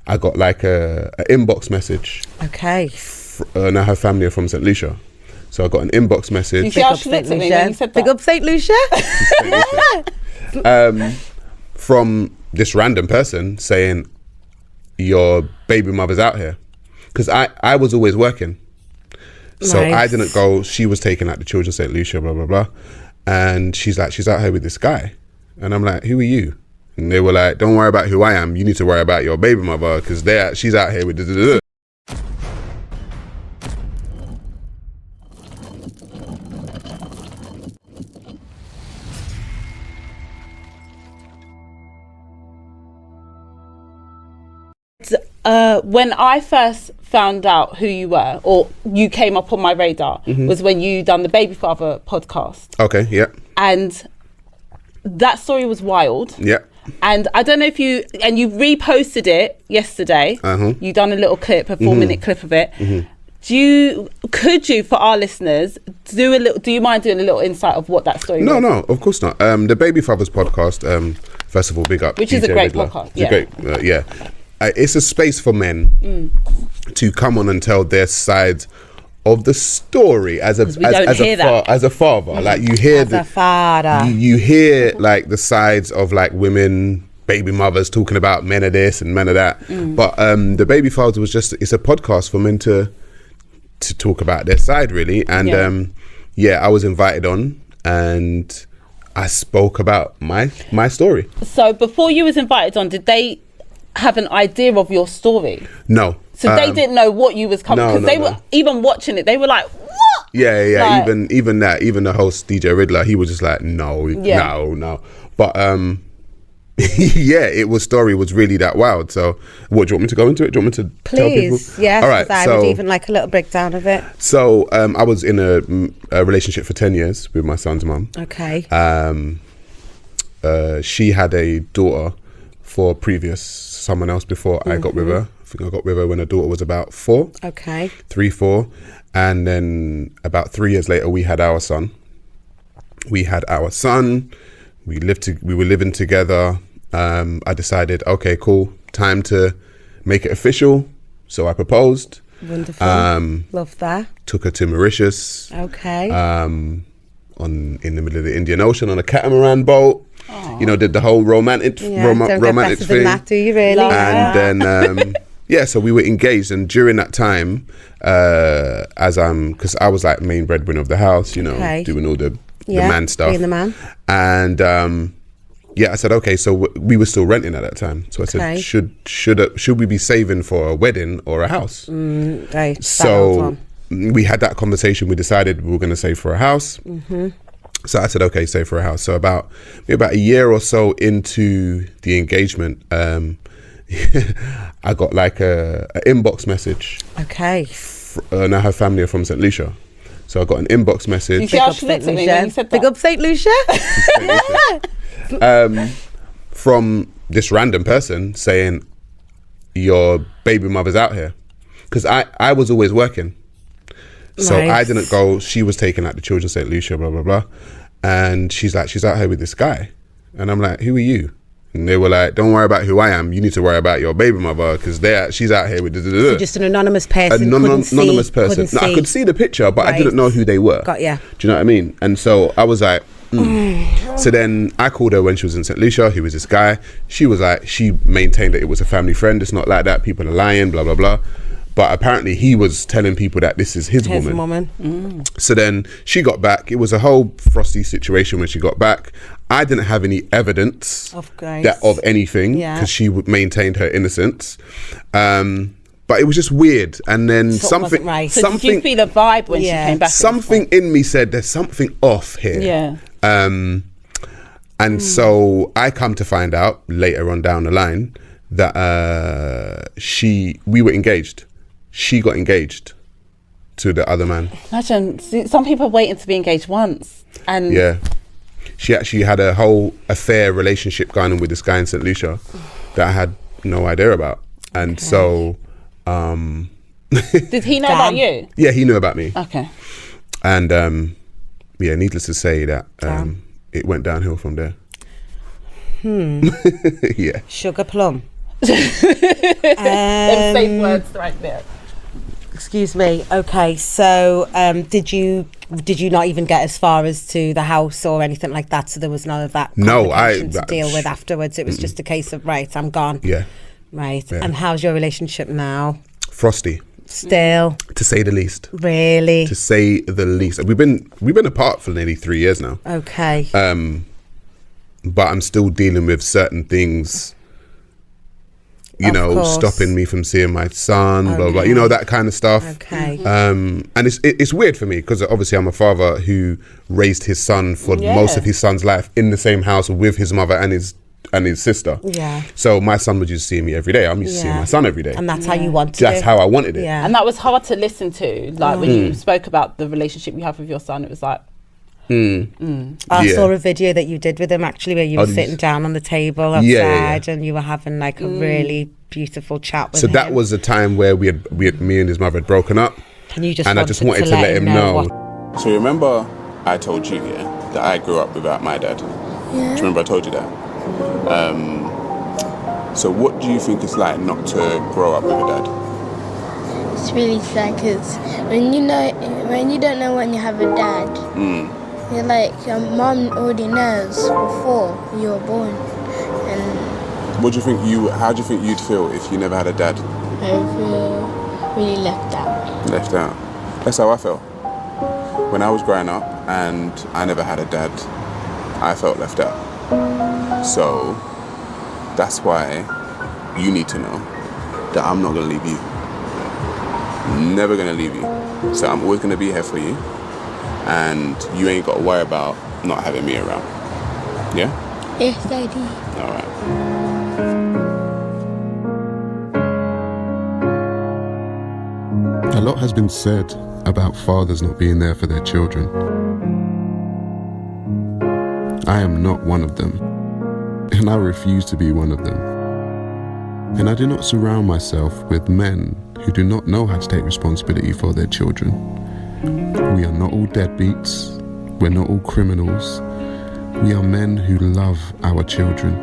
I got like a inbox message. Okay. Now her family are from St. Lucia. So I got an inbox message. You see how she looked at me when you said that? Big up St. Lucia. From this random person saying, your baby mother's out here. Because I was always working. So Nice. I didn't go. She was taking out the children, St. Lucia, blah, blah, blah. And she's like, she's out here with this guy. And I'm like, who are you? And they were like, don't worry about who I am. You need to worry about your baby mother because she's out here with this. When I first found out who you were, or you came up on my radar, was when you done the Baby Father podcast. Okay, yeah. And that story was wild. Yeah. And I don't know if you reposted it yesterday. You done a little clip, a 4-minute clip of it. Could you, for our listeners, do you mind doing a little insight of what that story was? No, of course not. The Baby Fathers podcast, first of all, big up. Which is a great podcast. It's a great, it's a space for men to come on and tell their side of the story as a father. Like you hear you hear like the sides of like women, baby mothers talking about men of this and men of that. But the Baby Fathers was it's a podcast for men to talk about their side really. And I was invited on and I spoke about my story. So before you was invited on, did they have an idea of your story? No. So they didn't know what you was coming, because they were even watching it. They were like, "What?" Yeah. Like, even the host DJ Riddler, he was just like, no. But story was really that wild. So, what do you want me to go into it? Do you want me to tell people? Please, yes. All right. I would even like a little breakdown of it. So, I was in a relationship for 10 years with my son's mum. Okay. She had a daughter for someone else before I got with her. I think I got with her when her daughter was about 4. Okay. 3, 4. And then about 3 years later, we had our son. We were living together. I decided, okay, cool, time to make it official. So I proposed. Wonderful. Love that. Took her to Mauritius. Okay. In the middle of the Indian Ocean on a catamaran boat. Aww. You know, did the whole romantic don't romantic get better thing. than that, do you really? And then so we were engaged, and during that time, because I was like main breadwinner of the house, you know, doing all the man stuff, being the man. And I said, okay, so we were still renting at that time. So I said, should we be saving for a wedding or a house? Right. So we had that conversation. We decided we were going to save for a house. So I said, okay, save for a house. So about a year or so into the engagement, I got like a inbox message. Okay. Now her family are from St. Lucia. So I got an inbox message. You see how she looked at me when you said that? Big up St. Lucia. From this random person saying, your baby mother's out here. Because I was always working. So Nice. I didn't go. She was taking out the children, St. Lucia, blah, blah, blah. And she's like, she's out here with this guy. And I'm like, who are you? And they were like, don't worry about who I am. You need to worry about your baby mother because she's out here with So just an anonymous person. Anonymous person. No, I could see the picture, but I didn't know who they were. Got ya. Do you know what I mean? And so I was like, So then I called her when she was in St. Lucia. Who was this guy? She was like, she maintained that it was a family friend. It's not like that. People are lying, blah, blah, blah. But apparently he was telling people that this is his woman. So then she got back. It was a whole frosty situation when she got back. I didn't have any evidence of anything because she maintained her innocence. But it was just weird. And then something right. So did you feel a vibe when she came back? Something in me said there's something off here. Yeah. And so I come to find out later on down the line that we were engaged. She got engaged to the other man. Imagine, some people are waiting to be engaged once. And yeah. She actually had a whole affair relationship going on with this guy in St. Lucia that I had no idea about. And so... Did he know about you? Yeah, he knew about me. Okay. And needless to say that it went downhill from there. Yeah. Sugar plum. Them safe words right there. Excuse me. Okay, so did you not even get as far as to the house or anything like that? So there was none of that complication to deal with afterwards. It was just a case of, right, I'm gone. Yeah. Right. Yeah. And how's your relationship now? Frosty. Still. To say the least. Really? To say the least. We've been apart for nearly 3 years now. Okay. But I'm still dealing with certain things, stopping me from seeing my son, blah, blah, that kind of stuff. Okay. And it's weird for me because obviously I'm a father who raised his son for most of his son's life in the same house with his mother and his sister. Yeah. So my son was just seeing me every day. I'm used to seeing my son every day. And that's how you wanted it. That's how I wanted it. Yeah. And that was hard to listen to. Like when you spoke about the relationship you have with your son, it was like, I saw a video that you did with him actually where you were sitting down on the table outside and you were having like a really beautiful chat with him. So that was a time where me and his mother had broken up. And you just I just wanted to let him know. So you remember I told you that I grew up without my dad? Yeah. Do you remember I told you that? So what do you think it's like not to grow up with a dad? It's really sad because when you don't know when you have a dad, you're like, your mom already knows before you were born. And how do you think you'd feel if you never had a dad? I feel really left out. Left out. That's how I felt. When I was growing up and I never had a dad, I felt left out. So that's why you need to know that I'm not going to leave you. Never going to leave you. So I'm always going to be here for you. And you ain't got to worry about not having me around. Yeah? Yes, Daddy. All right. A lot has been said about fathers not being there for their children. I am not one of them, and I refuse to be one of them. And I do not surround myself with men who do not know how to take responsibility for their children. We are not all deadbeats, we're not all criminals. We are men who love our children.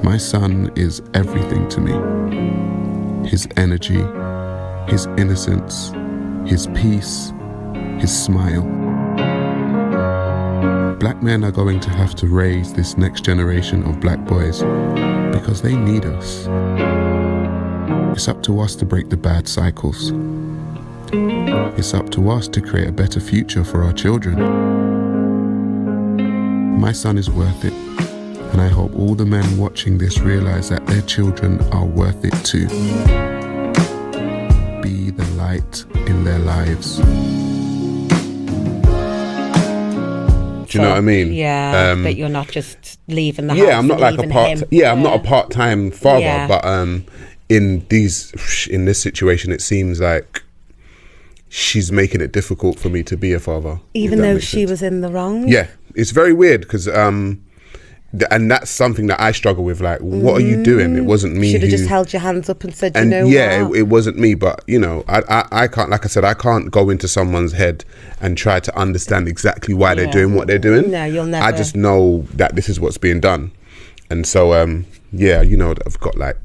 My son is everything to me. His energy, his innocence, his peace, his smile. Black men are going to have to raise this next generation of black boys because they need us. It's up to us to break the bad cycles. It's up to us to create a better future for our children. My son is worth it, and I hope all the men watching this realize that their children are worth it too. Be the light in their lives. Do you know what I mean? Yeah, that you're not just leaving the house. Yeah, I'm not like I'm not a part-time father, but in this situation, it seems like she's making it difficult for me to be a father. Even though she was in the wrong? Yeah, it's very weird because, and that's something that I struggle with. Like, what are you doing? It wasn't me. Should have just held your hands up and said, and what? It wasn't me. But I can't. Like I said, I can't go into someone's head and try to understand exactly why they're doing what they're doing. No, you'll never. I just know that this is what's being done, and so I've got like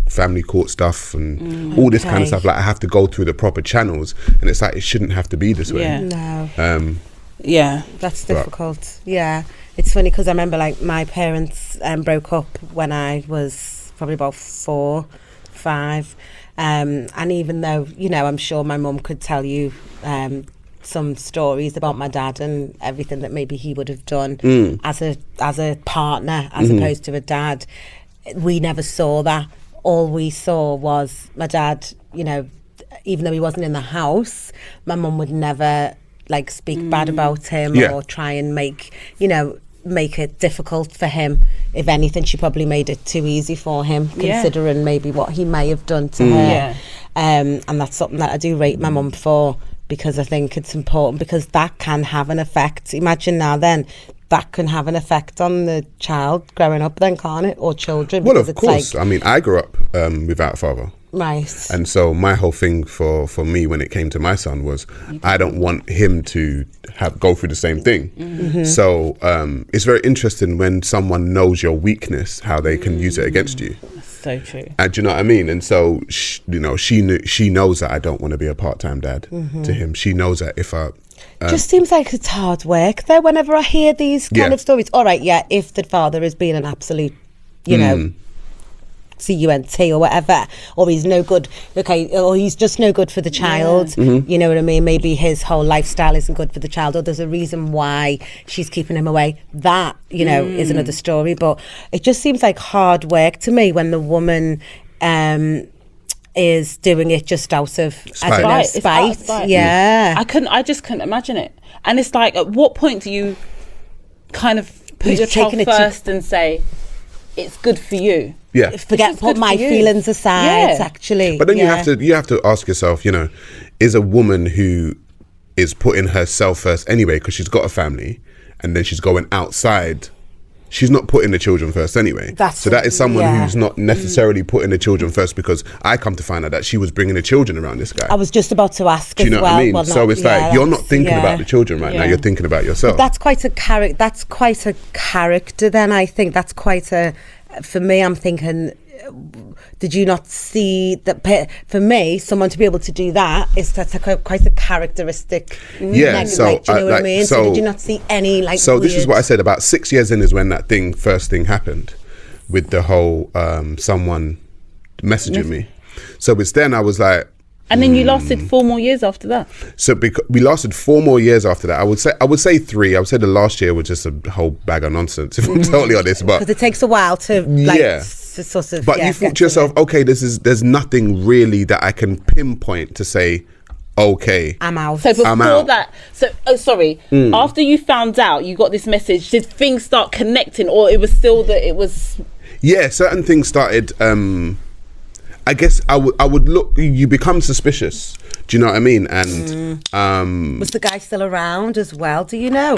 family court stuff and all this kind of stuff. Like I have to go through the proper channels, and it's like it shouldn't have to be this way. No. That's difficult. Yeah. It's funny because I remember like my parents broke up when I was probably about 4, 5. And even though, I'm sure my mum could tell you some stories about my dad and everything that maybe he would have done as a partner as opposed to a dad, we never saw that. All we saw was my dad, even though he wasn't in the house, my mum would never like speak bad about him or try and make it difficult for him. If anything, she probably made it too easy for him, considering maybe what he may have done to her. And that's something that I do rate my mum for, because I think it's important, because that can have an effect. Imagine now then, that can have an effect on the child growing up then, can't it? Or children. Well, of course. I mean, I grew up without a father. Right. And so my whole thing for me when it came to my son was I don't want him to go through the same thing. Mm-hmm. So it's very interesting when someone knows your weakness, how they can use it against you. So true. And do you know what I mean? And so, she knows that I don't want to be a part-time dad to him. She knows that if I... just seems like it's hard work though whenever I hear these kind of stories. All right, yeah, if the father is being an absolute, CUNT or whatever, or he's no good, or he's just no good for the child, you know what I mean? Maybe his whole lifestyle isn't good for the child, or there's a reason why she's keeping him away. That, is another story. But it just seems like hard work to me when the woman is doing it just out of spite. Yeah. I just couldn't imagine it. And it's like, at what point do you kind of put your child first and say, it's good for you? Yeah. Put my feelings aside, actually. But then you have to ask yourself, is a woman who is putting herself first anyway, because she's got a family, and then she's going outside, she's not putting the children first anyway. So that is someone who's not necessarily putting the children first, because I come to find out that she was bringing the children around this guy. I was just about to ask. Do you know what I mean? So it's like, you're not thinking about the children right now. You're thinking about yourself. But that's quite a character. Then I think that's quite a. For me, I'm thinking, did you not see that? For me, someone to be able to do that that's quite a characteristic. Yeah. So do you know what I mean? So did you not see any So weird... this is what I said. About 6 years in is when that first thing happened, with the whole someone messaging me. So it's then I was like. And then you lasted 4 more years after that. So we lasted 4 more years after that. I would say 3. I would say the last year was just a whole bag of nonsense, if I'm totally honest. But because it takes a while to to sort of. But you thought to yourself, okay, there's nothing really that I can pinpoint to say, okay, I'm out. So before that, after you found out, you got this message. Did things start connecting, or it was still that it was? Yeah, certain things started. I guess I would look. You become suspicious. Do you know what I mean? And was the guy still around as well? Do you know?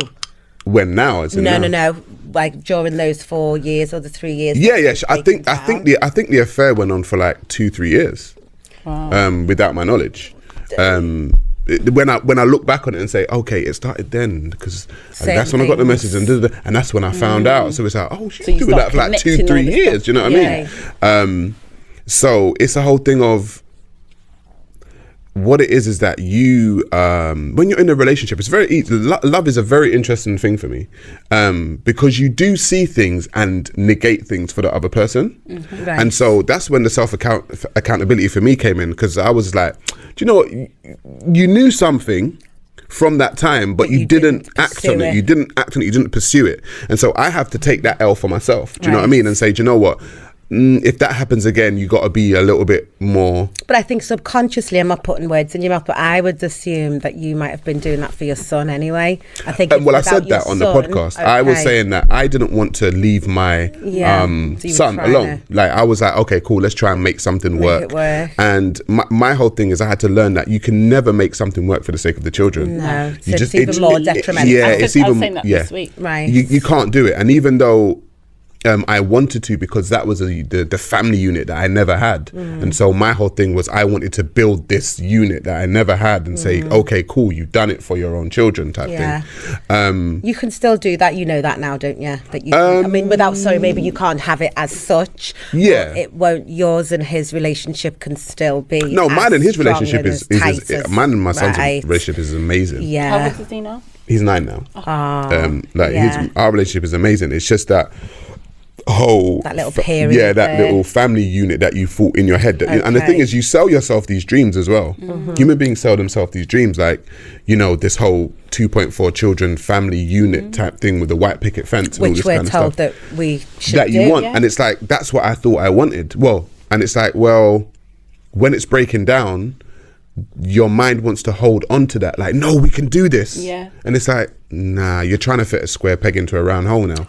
When now? No. Like during those 4 years or the 3 years. Yeah. I think the affair went on for like 2-3 years. Wow. Without my knowledge. When I look back on it and say, okay, it started then, because that's when I got the message, and that's when I found out. So it's like, oh, she's doing that for like 2-3 years. Do you know what I mean? So it's a whole thing of what it is that you, when you're in a relationship, it's very easy. Love is a very interesting thing for me, because you do see things and negate things for the other person. Right. And so that's when the accountability for me came in, because I was like, do you know what? You knew something from that time, but you didn't act on it. You didn't act on it. You didn't pursue it. And so I have to take that L for myself. Do you know what I mean? And say, do you know what? If that happens again, you got to be a little bit more. But I think subconsciously, I'm not putting words in your mouth, but I would assume that you might have been doing that for your son anyway. I think. Well, I said that on the podcast. Okay. I was saying that I didn't want to leave my son alone. Like, I was like, okay, cool, let's try and make something work. And my whole thing is I had to learn that you can never make something work for the sake of the children. No, it's even more detrimental. I was saying that this week. Right. You can't do it. And even though I wanted to, because that was the family unit that I never had. And so my whole thing was I wanted to build this unit that I never had and say, okay, cool, you've done it for your own children type thing. You can still do that, you know that now, don't you? That you I mean, maybe you can't have it as such. Yeah. It won't, yours and his relationship can still be. No, mine and his relationship is mine and my son's relationship is amazing. Yeah. How old is he now? He's 9 now. Our relationship is amazing. It's just that that little period, little family unit that you thought in your head. And the thing is, you sell yourself these dreams as well. Human beings sell themselves these dreams, like, this whole 2.4 children family unit type thing with the white picket fence, and which all this we're kind told of stuff that we should that you want. And it's like, that's what I thought I wanted. And it's like, when it's breaking down, your mind wants to hold on to that, like, no, we can do this. And it's like, nah, you're trying to fit a square peg into a round hole now.